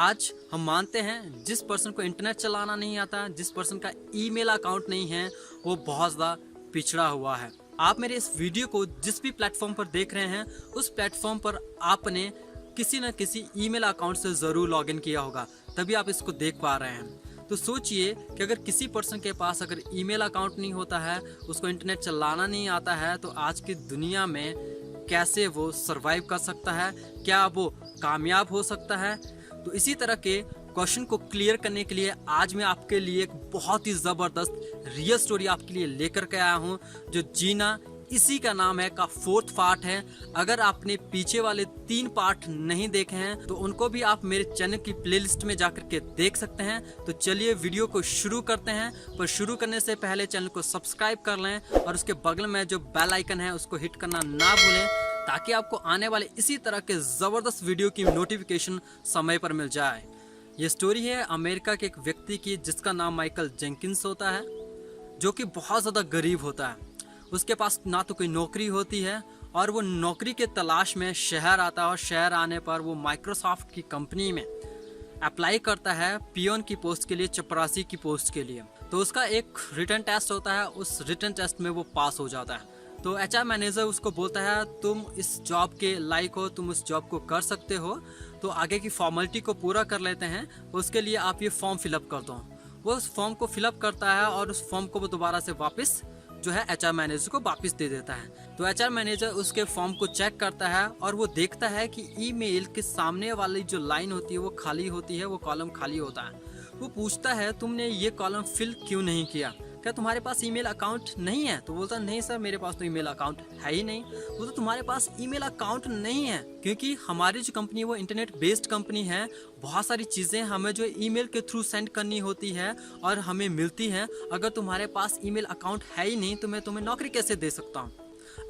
आज हम मानते हैं जिस पर्सन को इंटरनेट चलाना नहीं आता, जिस पर्सन का ईमेल अकाउंट नहीं है, वो बहुत ज़्यादा पिछड़ा हुआ है। आप मेरे इस वीडियो को जिस भी प्लेटफॉर्म पर देख रहे हैं, उस प्लेटफॉर्म पर आपने किसी न किसी ईमेल अकाउंट से ज़रूर लॉगिन किया होगा, तभी आप इसको देख पा रहे हैं। तो सोचिए कि अगर किसी पर्सन के पास अगर ईमेल अकाउंट नहीं होता है, उसको इंटरनेट चलाना नहीं आता है, तो आज की दुनिया में कैसे वो सरवाइव कर सकता है, क्या वो कामयाब हो सकता है। तो इसी तरह के क्वेश्चन को क्लियर करने के लिए आज मैं आपके लिए एक बहुत ही ज़बरदस्त रियल स्टोरी आपके लिए लेकर के आया हूँ, जो जीना इसी का नाम है का 4th पार्ट है। अगर आपने पीछे वाले 3 पार्ट नहीं देखे हैं तो उनको भी आप मेरे चैनल की प्लेलिस्ट में जाकर के देख सकते हैं। तो चलिए वीडियो को शुरू करते हैं, पर शुरू करने से पहले चैनल को सब्सक्राइब कर लें और उसके बगल में जो बेल आइकन है उसको हिट करना ना भूलें, ताकि आपको आने वाले इसी तरह के ज़बरदस्त वीडियो की नोटिफिकेशन समय पर मिल जाए। ये स्टोरी है अमेरिका के एक व्यक्ति की, जिसका नाम माइकल जेंकिंस होता है, जो कि बहुत ज़्यादा गरीब होता है। उसके पास ना तो कोई नौकरी होती है और वो नौकरी के तलाश में शहर आता है, और शहर आने पर वो माइक्रोसॉफ्ट की कंपनी में अप्लाई करता है पियोन की पोस्ट के लिए, चपरासी की पोस्ट के लिए। तो उसका एक रिटन टेस्ट होता है, उस रिटन टेस्ट में वो पास हो जाता है। तो एचआर मैनेजर उसको बोलता है तुम इस जॉब के लायक हो, तुम उस जॉब को कर सकते हो, तो आगे की फॉर्मेलिटी को पूरा कर लेते हैं, उसके लिए आप ये फॉर्म फिलअप कर दो। वो उस फॉर्म को फिलअप करता है और उस फॉर्म को वो दोबारा से वापस जो है एचआर मैनेजर को वापस दे देता है। तो एचआर मैनेजर उसके फॉर्म को चेक करता है और वो देखता है कि ईमेल के सामने वाली जो लाइन होती है वो खाली होती है, वो कॉलम खाली होता है। वो पूछता है तुमने ये कॉलम फिल क्यों नहीं किया, क्या तुम्हारे पास ईमेल अकाउंट नहीं है? तो बोलता नहीं सर, मेरे पास तो ईमेल अकाउंट है ही नहीं। वो तो तुम्हारे पास ईमेल अकाउंट नहीं है क्योंकि हमारी जो कंपनी वो इंटरनेट बेस्ड कंपनी है, बहुत सारी चीज़ें हमें जो ईमेल के थ्रू सेंड करनी होती है और हमें मिलती हैं। अगर तुम्हारे पास ईमेल अकाउंट है ही नहीं तो मैं तुम्हें नौकरी कैसे दे सकता हूँ?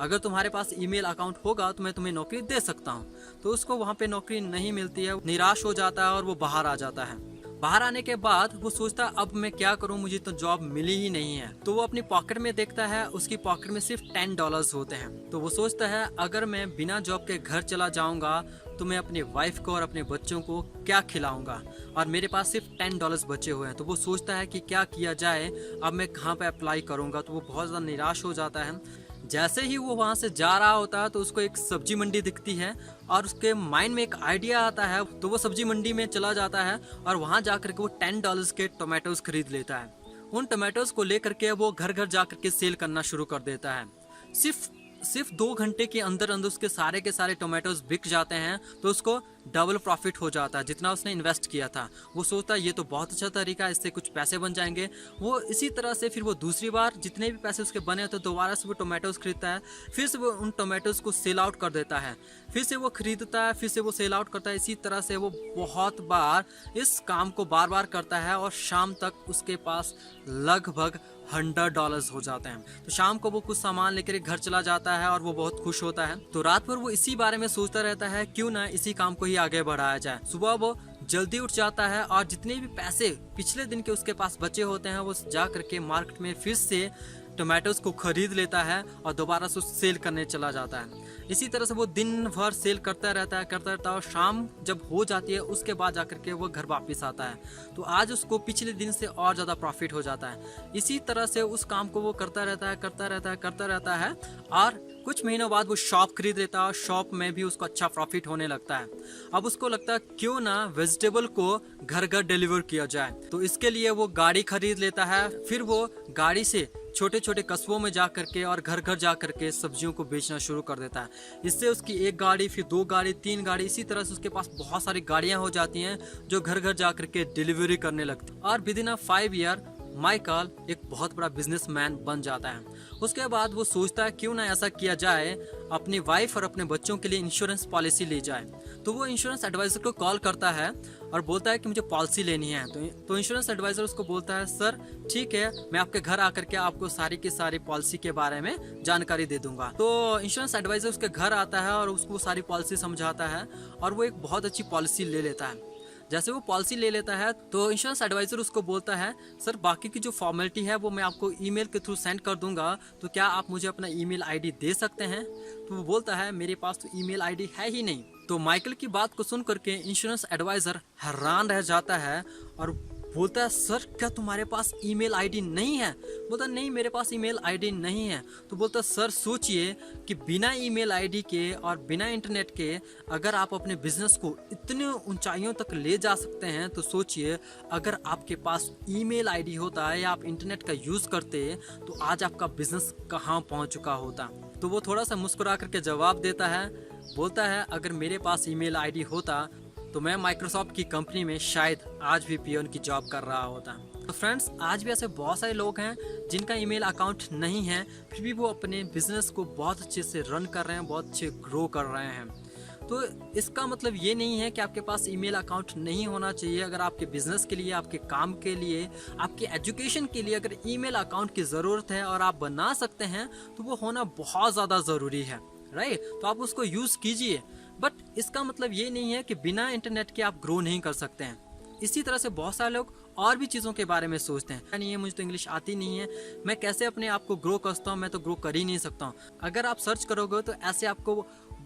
अगर तुम्हारे पास ईमेल अकाउंट होगा तो मैं तुम्हें नौकरी दे सकता हूँ। तो उसको वहाँ पे नौकरी नहीं मिलती है, निराश हो जाता है और वो बाहर आ जाता है। बाहर आने के बाद वो सोचता है अब मैं क्या करूं, मुझे तो जॉब मिली ही नहीं है। तो वो अपनी पॉकेट में देखता है, उसकी पॉकेट में सिर्फ $10 होते हैं। तो वो सोचता है अगर मैं बिना जॉब के घर चला जाऊंगा तो मैं अपनी वाइफ को और अपने बच्चों को क्या खिलाऊंगा, और मेरे पास सिर्फ $10 बचे हुए हैं। तो वो सोचता है कि क्या किया जाए, अब मैं कहाँ पे अप्लाई करूंगा। तो वो बहुत ज़्यादा निराश हो जाता है। जैसे ही वो वहाँ से जा रहा होता है तो उसको एक सब्जी मंडी दिखती है और उसके माइंड में एक आइडिया आता है। तो वो सब्जी मंडी में चला जाता है और वहाँ जाकर के वो $10 के टोमेटोज खरीद लेता है। उन टोमेटोज को लेकर के वो घर घर जाकर के सेल करना शुरू कर देता है। सिर्फ 2 घंटे के अंदर अंदर उसके सारे के सारे टोमेटोज बिक जाते हैं। तो उसको डबल प्रॉफिट हो जाता है जितना उसने इन्वेस्ट किया था। वो सोचता है ये तो बहुत अच्छा तरीका है, इससे कुछ पैसे बन जाएंगे। वो इसी तरह से फिर वो दूसरी बार जितने भी पैसे उसके बने तो दोबारा से वो टोमेटोज खरीदता है, फिर से वो उन टोमेटोज को सेल आउट कर देता है, फिर से वो खरीदता है, फिर से वो सेल आउट करता है। इसी तरह से वो बहुत बार इस काम को बार बार करता है और शाम तक उसके पास लगभग $100 हो जाते हैं। तो शाम को वो कुछ सामान लेकर घर चला जाता है और वो बहुत खुश होता है। तो रात भर वो इसी बारे में सोचता रहता है क्यों ना इसी काम को ही आगे बढ़ाया जाए। सुबह वो जल्दी उठ जाता है और जितने भी पैसे पिछले दिन के उसके पास बचे होते हैं वो जा करके मार्केट में फिर से टोमेटोज को खरीद लेता है और दोबारा से सेल करने चला जाता है। इसी तरह से वो दिन भर सेल करता रहता है और शाम जब हो जाती है उसके बाद जाकर के वो घर वापस आता है। तो आज उसको पिछले दिन से और ज़्यादा प्रॉफिट हो जाता है। इसी तरह से उस काम को वो करता रहता है और कुछ महीनों बाद वो शॉप खरीद लेता है और शॉप में भी उसको अच्छा प्रॉफिट होने लगता है। अब उसको लगता है क्यों ना वेजिटेबल को घर घर डिलीवर किया जाए। तो इसके लिए वो गाड़ी खरीद लेता है। फिर वो गाड़ी से छोटे छोटे कस्बों में जा करके और घर घर जा करके सब्जियों को बेचना शुरू कर देता है। इससे उसकी 1 गाड़ी, फिर 2 गाड़ी, 3 गाड़ी, इसी तरह से उसके पास बहुत सारी गाड़ियां हो जाती हैं जो घर घर जा करके डिलीवरी करने लगती। और विदिन अ 5 ईयर माइकल एक बहुत बड़ा बिजनेसमैन बन जाता है। उसके बाद वो सोचता है क्यों ना ऐसा किया जाए, अपनी वाइफ और अपने बच्चों के लिए इंश्योरेंस पॉलिसी ली जाए। तो वो इंश्योरेंस एडवाइजर को कॉल करता है और बोलता है कि मुझे पॉलिसी लेनी है। तो इंश्योरेंस एडवाइजर उसको बोलता है सर ठीक है, मैं आपके घर आकर के आपको सारी की सारी पॉलिसी के बारे में जानकारी दे दूंगा। तो इंश्योरेंस एडवाइजर उसके घर आता है और उसको सारी पॉलिसी समझाता है और वो एक बहुत अच्छी पॉलिसी ले लेता है। जैसे वो पॉलिसी ले लेता है तो इंश्योरेंस एडवाइजर उसको बोलता है सर बाकी की जो फॉर्मेलिटी है वो मैं आपको ईमेल के थ्रू सेंड कर दूंगा, तो क्या आप मुझे अपना ईमेल आईडी दे सकते हैं। तो वो बोलता है मेरे पास तो ईमेल आईडी है ही नहीं। तो माइकल की बात को सुन करके इंश्योरेंस एडवाइजर हैरान रह जाता है और बोलता है सर क्या तुम्हारे पास ईमेल आईडी नहीं है। बोलता नहीं मेरे पास ईमेल आईडी नहीं है। तो बोलता सर सोचिए कि बिना ईमेल आईडी के और बिना इंटरनेट के अगर आप अपने बिजनेस को इतने ऊंचाइयों तक ले जा सकते हैं तो सोचिए अगर आपके पास ईमेल आईडी होता है या आप इंटरनेट का यूज करते तो आज आपका बिजनेस कहाँ पहुँच चुका होता। तो वो थोड़ा सा मुस्कुरा करके जवाब देता है, बोलता है अगर मेरे पास ईमेल आईडी होता तो मैं माइक्रोसॉफ्ट की कंपनी में शायद आज भी पियोन की जॉब कर रहा होता। तो फ्रेंड्स आज भी ऐसे बहुत सारे लोग हैं जिनका ईमेल अकाउंट नहीं है फिर भी वो अपने बिजनेस को बहुत अच्छे से रन कर रहे हैं, बहुत अच्छे ग्रो कर रहे हैं। तो इसका मतलब ये नहीं है कि आपके पास ईमेल अकाउंट नहीं होना चाहिए। अगर आपके बिजनेस के लिए, आपके काम के लिए, आपके एजुकेशन के लिए अगर ईमेल अकाउंट की ज़रूरत है और आप बना सकते हैं तो वो होना बहुत ज़्यादा ज़रूरी है, राइट। तो आप उसको यूज़ कीजिए, बट इसका मतलब ये नहीं है कि बिना इंटरनेट के आप ग्रो नहीं कर सकते हैं। इसी तरह से बहुत सारे लोग और भी चीज़ों के बारे में सोचते हैं, नहीं है मुझे तो इंग्लिश आती नहीं है, मैं कैसे अपने आप को ग्रो कर सकता हूँ, मैं तो ग्रो कर ही नहीं सकता हूँ। अगर आप सर्च करोगे तो ऐसे आपको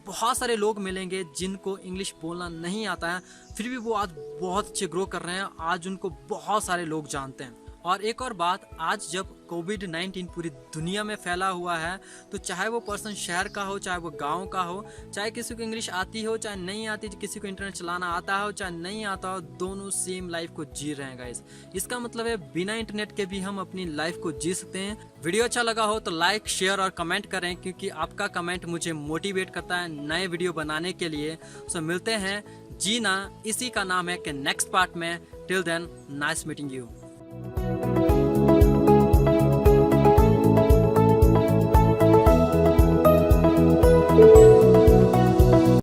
बहुत सारे लोग मिलेंगे जिनको इंग्लिश बोलना नहीं आता है फिर भी वो आज बहुत अच्छे ग्रो कर रहे हैं, आज उनको बहुत सारे लोग जानते हैं। और एक और बात, आज जब कोविड-19 पूरी दुनिया में फैला हुआ है तो चाहे वो पर्सन शहर का हो, चाहे वो गांव का हो, चाहे किसी को इंग्लिश आती हो चाहे नहीं आती, किसी को इंटरनेट चलाना आता हो चाहे नहीं आता हो, दोनों सेम लाइफ को जी रहे हैं गाइस। इसका मतलब है बिना इंटरनेट के भी हम अपनी लाइफ को जी सकते हैं। वीडियो अच्छा लगा हो तो लाइक, शेयर और कमेंट करें क्योंकि आपका कमेंट मुझे मोटिवेट करता है नए वीडियो बनाने के लिए। सो मिलते हैं जीना इसी का नाम है कि नेक्स्ट पार्ट में। Till then nice meeting you.